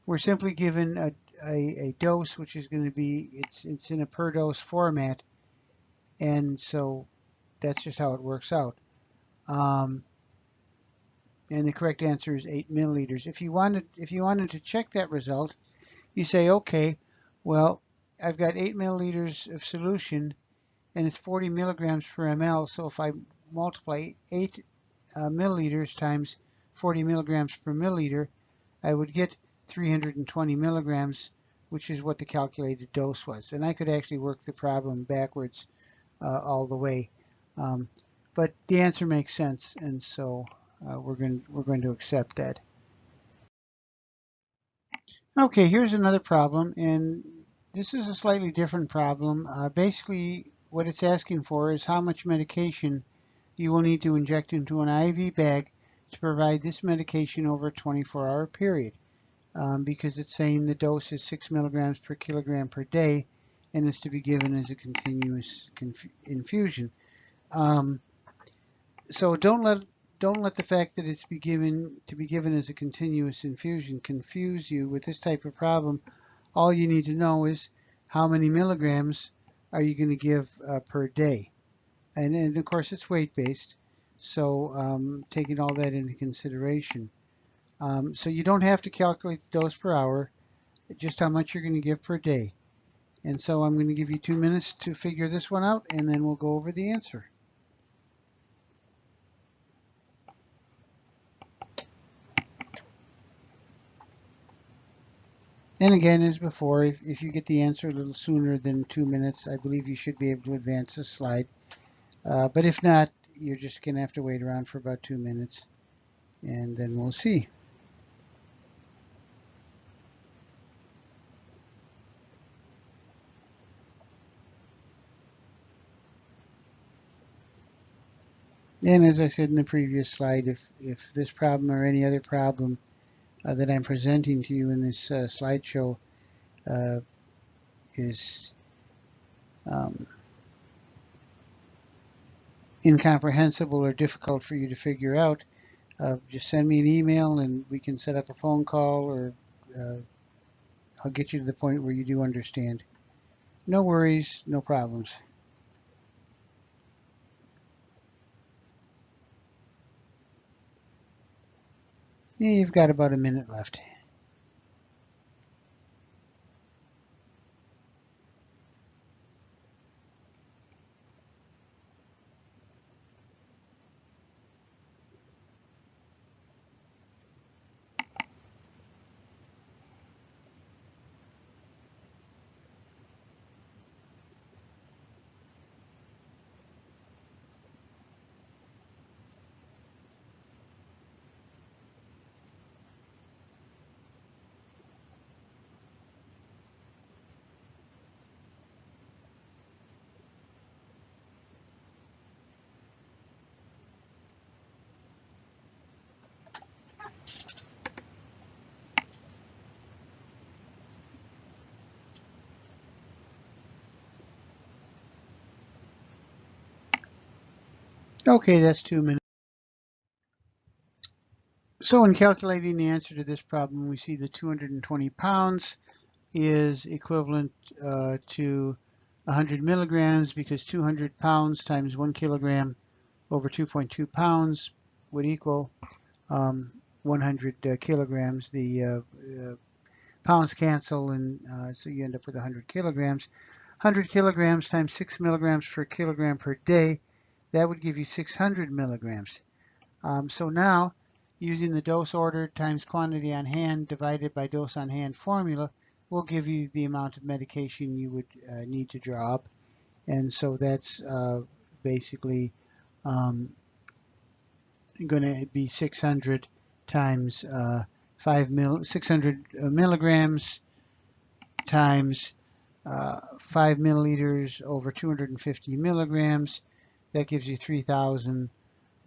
we're simply given a dose, which is going to be, it's in a per dose format, and so that's just how it works out. And the correct answer is 8 milliliters. If you wanted to check that result, you say, okay, well, I've got 8 milliliters of solution, and it's 40 milligrams per ml. So if I multiply 8 milliliters times 40 milligrams per milliliter, I would get 320 milligrams, which is what the calculated dose was. And I could actually work the problem backwards all the way. But the answer makes sense, and so we're going to accept that. Okay, here's another problem, and this is a slightly different problem. Basically, what it's asking for is how much medication you will need to inject into an IV bag to provide this medication over a 24-hour period, because it's saying the dose is 6 milligrams per kilogram per day, and is to be given as a continuous infusion. So don't let the fact that it's to be given as a continuous infusion confuse you with this type of problem. All you need to know is how many milligrams are you going to give per day, and of course it's weight based. So taking all that into consideration, so you don't have to calculate the dose per hour, just how much you're going to give per day. And so I'm going to give you 2 minutes to figure this one out, and then we'll go over the answer. And again, as before, if you get the answer a little sooner than 2 minutes, I believe you should be able to advance the slide. But if not, you're just going to have to wait around for about 2 minutes, and then we'll see. And as I said in the previous slide, if this problem or any other problem that I'm presenting to you in this slideshow is incomprehensible or difficult for you to figure out, just send me an email and we can set up a phone call, or I'll get you to the point where you do understand. No worries, no problems. Yeah, you've got about a minute left. Okay, that's 2 minutes. So in calculating the answer to this problem, we see that 220 pounds is equivalent to 100 milligrams, because 200 pounds times 1 kilogram over 2.2 pounds would equal 100 kilograms. The pounds cancel, and so you end up with 100 kilograms. 100 kilograms times 6 milligrams per kilogram per day, that would give you 600 milligrams. So now, using the dose ordered times quantity on hand divided by dose on hand formula will give you the amount of medication you would need to draw up. And so that's basically going to be 600 times 600 milligrams times 5 milliliters over 250 milligrams. That gives you 3,000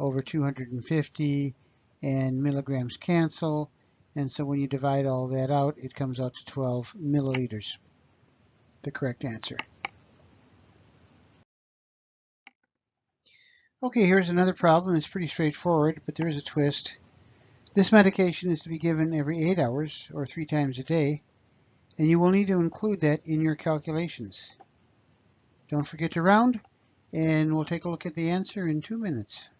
over 250, and milligrams cancel, and so when you divide all that out, it comes out to 12 milliliters, the correct answer. Okay, here's another problem. It's pretty straightforward, but there is a twist. This medication is to be given every 8 hours, or 3 times a day, and you will need to include that in your calculations. Don't forget to round, and we'll take a look at the answer in 2 minutes.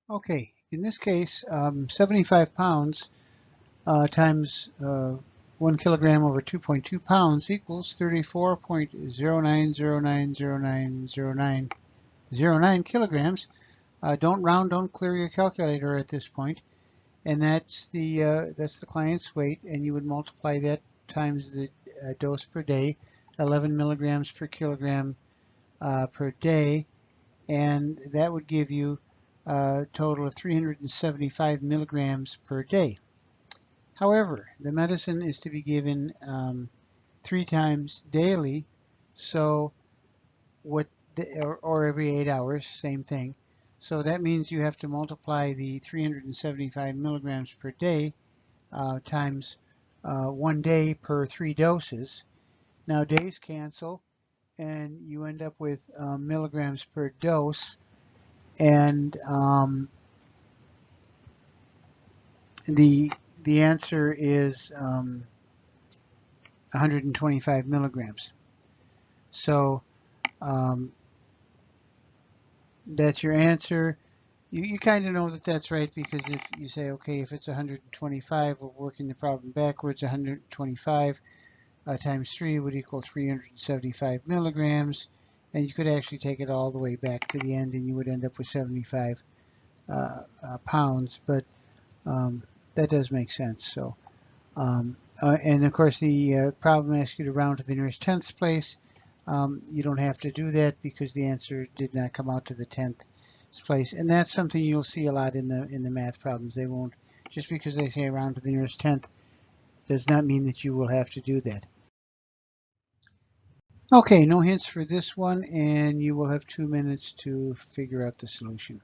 Okay, in this case, 75 pounds times 1 kilogram over 2.2 pounds equals 34.0909090909 kilograms. Don't round, don't clear your calculator at this point, and that's the client's weight, and you would multiply that times the dose per day, 11 milligrams per kilogram per day, and that would give you a total of 375 milligrams per day. However, the medicine is to be given 3 times daily, so or every 8 hours, same thing. So that means you have to multiply the 375 milligrams per day times 1 day per 3 doses. Now days cancel, and you end up with milligrams per dose, and the answer is 125 milligrams. So that's your answer. You kind of know that that's right, because if you say, okay, if it's 125, we're working the problem backwards. 125 times 3 would equal 375 milligrams, and you could actually take it all the way back to the end and you would end up with 75 pounds, but that does make sense. So, and of course the problem asks you to round to the nearest tenths place. You don't have to do that because the answer did not come out to the 10th place, and that's something you'll see a lot in the math problems. They won't, just because they say round to the nearest tenth does not mean that you will have to do that. Okay, no hints for this one, and you will have 2 minutes to figure out the solution.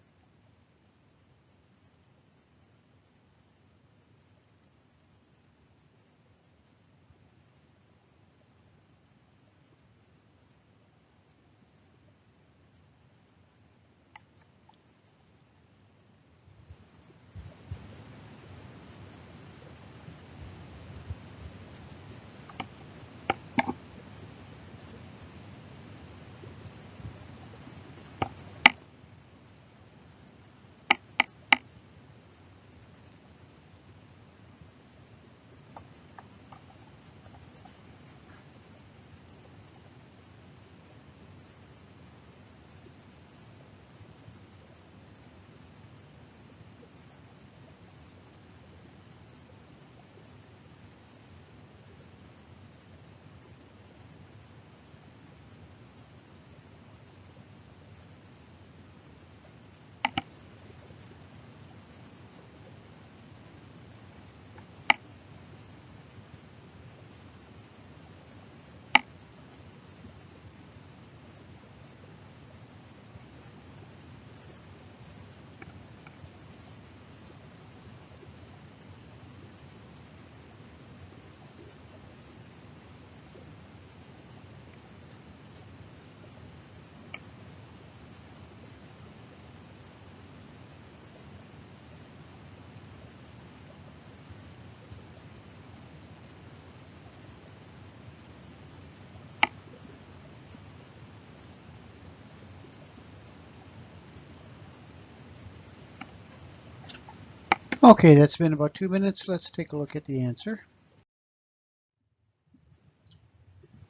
Okay, that's been about 2 minutes. Let's take a look at the answer.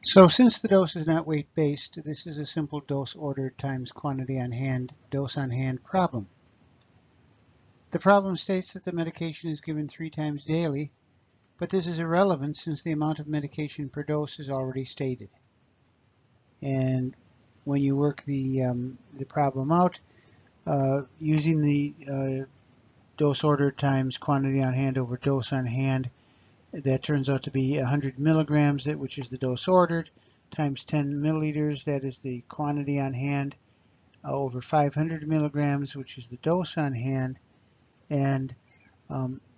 So since the dose is not weight-based, this is a simple dose ordered times quantity on hand, dose on hand problem. The problem states that the medication is given 3 times daily, but this is irrelevant since the amount of medication per dose is already stated. And when you work the problem out, using the dose ordered times quantity on hand over dose on hand, that turns out to be 100 milligrams, which is the dose ordered, times 10 milliliters, that is the quantity on hand, over 500 milligrams, which is the dose on hand. And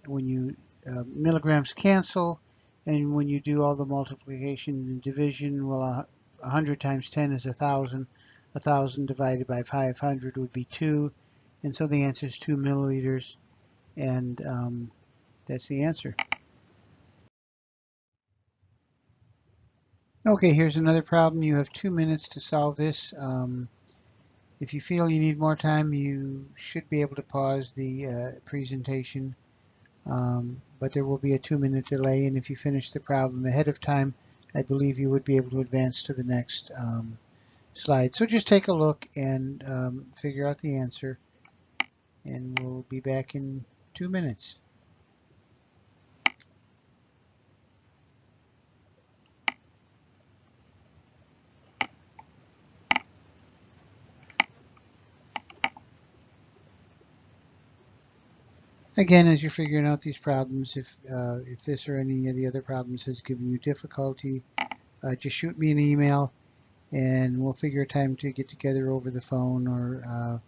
when you milligrams cancel, and when you do all the multiplication and division, well, 100 times 10 is 1,000. 1,000 divided by 500 would be 2, and so the answer is 2 milliliters, and that's the answer. Okay, here's another problem. You have 2 minutes to solve this. If you feel you need more time, you should be able to pause the presentation, but there will be a 2-minute delay, and if you finish the problem ahead of time, I believe you would be able to advance to the next slide. So just take a look and figure out the answer, and we'll be back in 2 minutes. Again, as you're figuring out these problems, if this or any of the other problems has given you difficulty, just shoot me an email, and we'll figure a time to get together over the phone or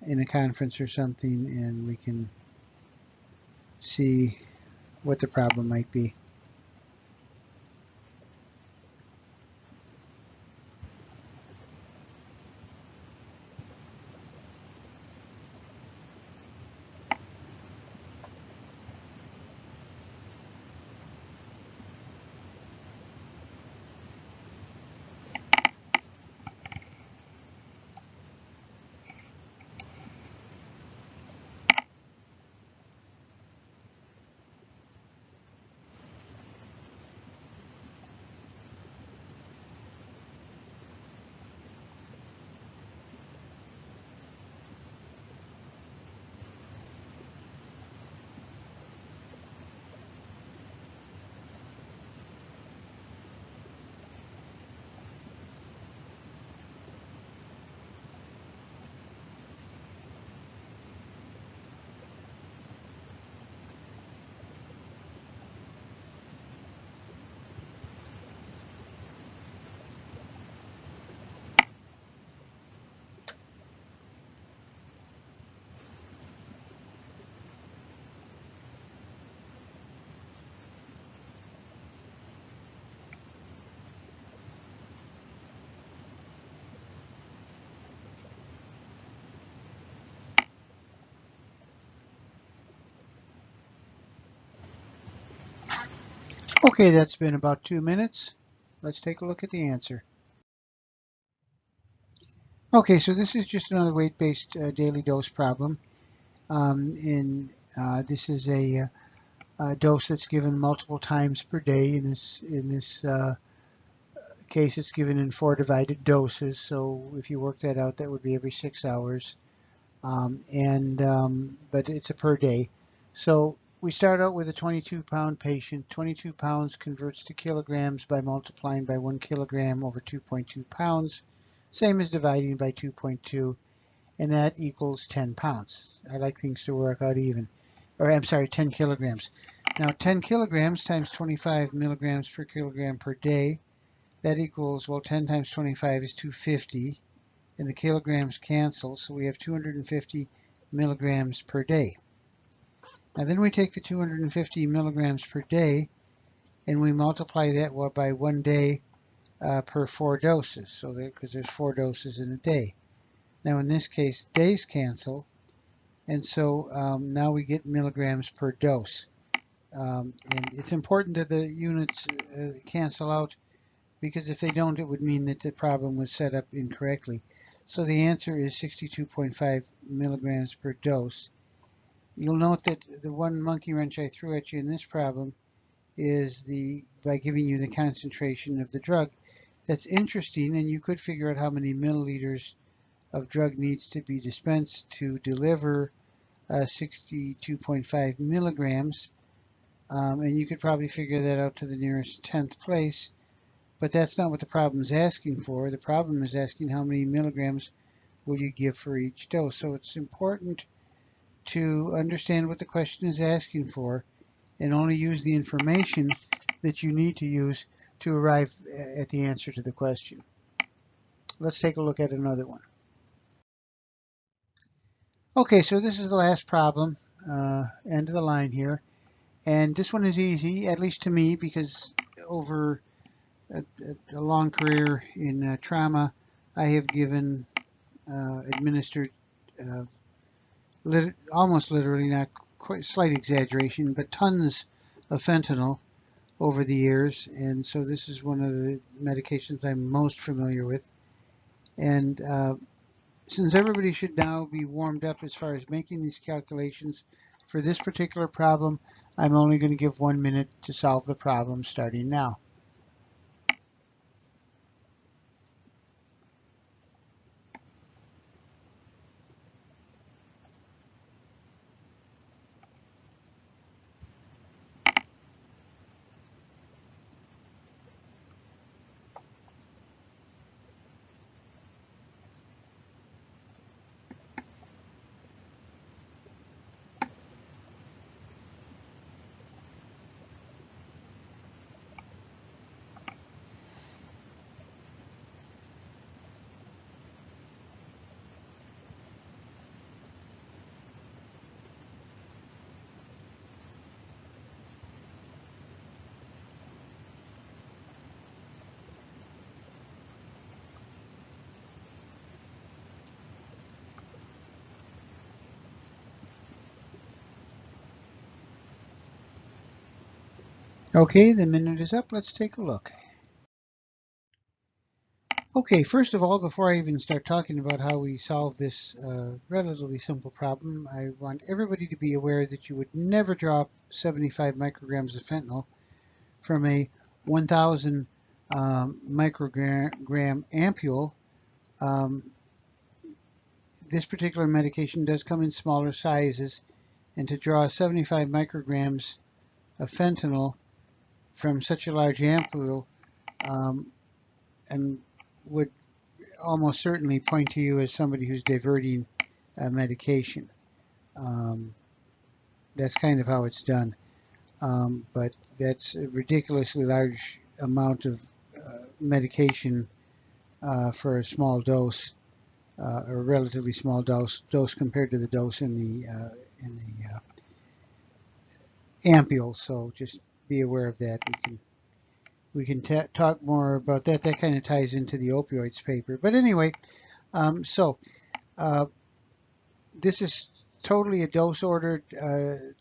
in a conference or something, and we can see what the problem might be. Okay, that's been about 2 minutes. Let's take a look at the answer. Okay, so this is just another weight-based daily dose problem. This is a dose that's given multiple times per day. In this case, it's given in 4 divided doses. So if you work that out, that would be every 6 hours. But it's a per day. So we start out with a 22-pound patient. 22 pounds converts to kilograms by multiplying by 1 kilogram over 2.2 pounds. Same as dividing by 2.2, and that equals 10 pounds. I like things to work out even. Or I'm sorry, 10 kilograms. Now 10 kilograms times 25 milligrams per kilogram per day, that equals, well, 10 times 25 is 250, and the kilograms cancel, so we have 250 milligrams per day. Now then we take the 250 milligrams per day and we multiply that by 1 day per 4 doses, so because there's 4 doses in a day. Now in this case, days cancel, and so now we get milligrams per dose. And it's important that the units cancel out, because if they don't, it would mean that the problem was set up incorrectly. So the answer is 62.5 milligrams per dose. You'll note that the one monkey wrench I threw at you in this problem is by giving you the concentration of the drug. That's interesting, and you could figure out how many milliliters of drug needs to be dispensed to deliver 62.5 milligrams, and you could probably figure that out to the nearest 10th place, but that's not what the problem is asking for. The problem is asking how many milligrams will you give for each dose. So it's important to understand what the question is asking for and only use the information that you need to use to arrive at the answer to the question. Let's take a look at another one. Okay, so this is the last problem, end of the line here. And this one is easy, at least to me, because over a long career in trauma, I have given, administered, almost literally, not quite, slight exaggeration, but tons of fentanyl over the years. And so this is one of the medications I'm most familiar with. And since everybody should now be warmed up as far as making these calculations for this particular problem, I'm only going to give 1 minute to solve the problem starting now. Okay, the minute is up. Let's take a look. Okay, first of all, before I even start talking about how we solve this relatively simple problem, I want everybody to be aware that you would never drop 75 micrograms of fentanyl from a 1,000 microgram ampule. This particular medication does come in smaller sizes, and to draw 75 micrograms of fentanyl from such a large ampule and would almost certainly point to you as somebody who's diverting medication. That's kind of how it's done. But that's a ridiculously large amount of medication for a small dose, or a relatively small dose compared to the dose in the ampule. So just be aware of that. We can talk more about that. That kind of ties into the opioids paper. But anyway, this is totally a dose order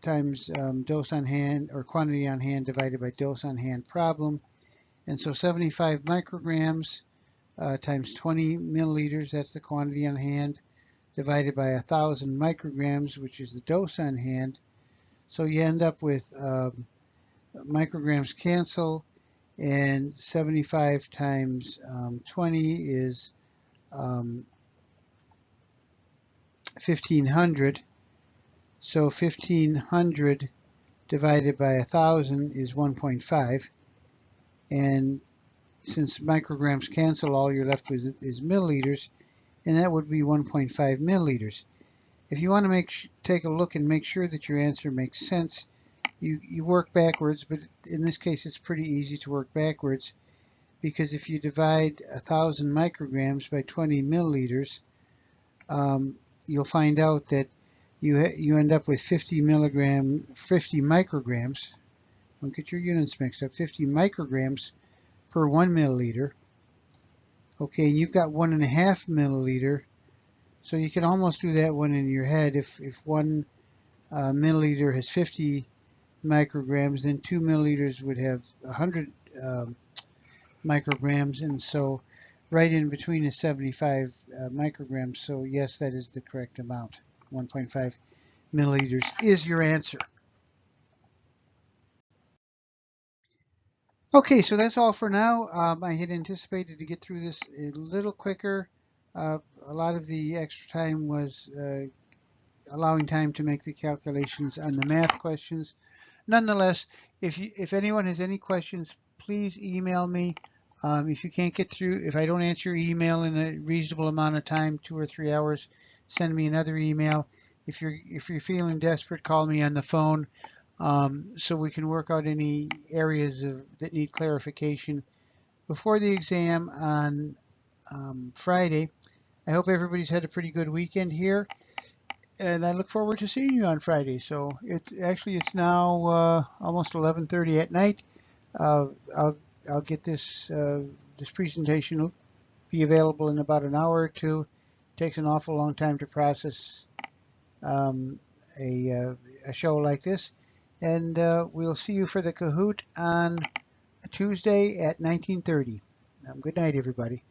times dose on hand, or quantity on hand divided by dose on hand problem. And so 75 micrograms times 20 milliliters, that's the quantity on hand, divided by 1,000 micrograms, which is the dose on hand. So you end up with micrograms cancel, and 75 times 20 is 1,500. So 1,500 divided by 1,000 is 1.5. And since micrograms cancel, all you're left with is milliliters, and that would be 1.5 milliliters. If you want to take a look and make sure that your answer makes sense, you work backwards, but in this case it's pretty easy to work backwards, because if you divide 1,000 micrograms by 20 milliliters, you'll find out that you end up with 50 micrograms. Don't get your units mixed up. 50 micrograms per 1 milliliter. Okay, and you've got 1.5 milliliter, so you can almost do that one in your head. If 1 milliliter has 50 micrograms, then 2 milliliters would have 100 micrograms, and so right in between is 75 micrograms. So yes, that is the correct amount. 1.5 milliliters is your answer. Okay, so that's all for now. I had anticipated to get through this a little quicker. A lot of the extra time was allowing time to make the calculations on the math questions. Nonetheless, if anyone has any questions, please email me. If you can't get through, if I don't answer your email in a reasonable amount of time, 2 or 3 hours, send me another email. If you're feeling desperate, call me on the phone. So we can work out any areas that need clarification before the exam on Friday. I hope everybody's had a pretty good weekend here, and I look forward to seeing you on Friday. So it's now almost 11:30 at night. I'll get this presentation will be available in about an hour or two. It takes an awful long time to process a show like this. And we'll see you for the Kahoot on Tuesday at 19:30. Good night, everybody.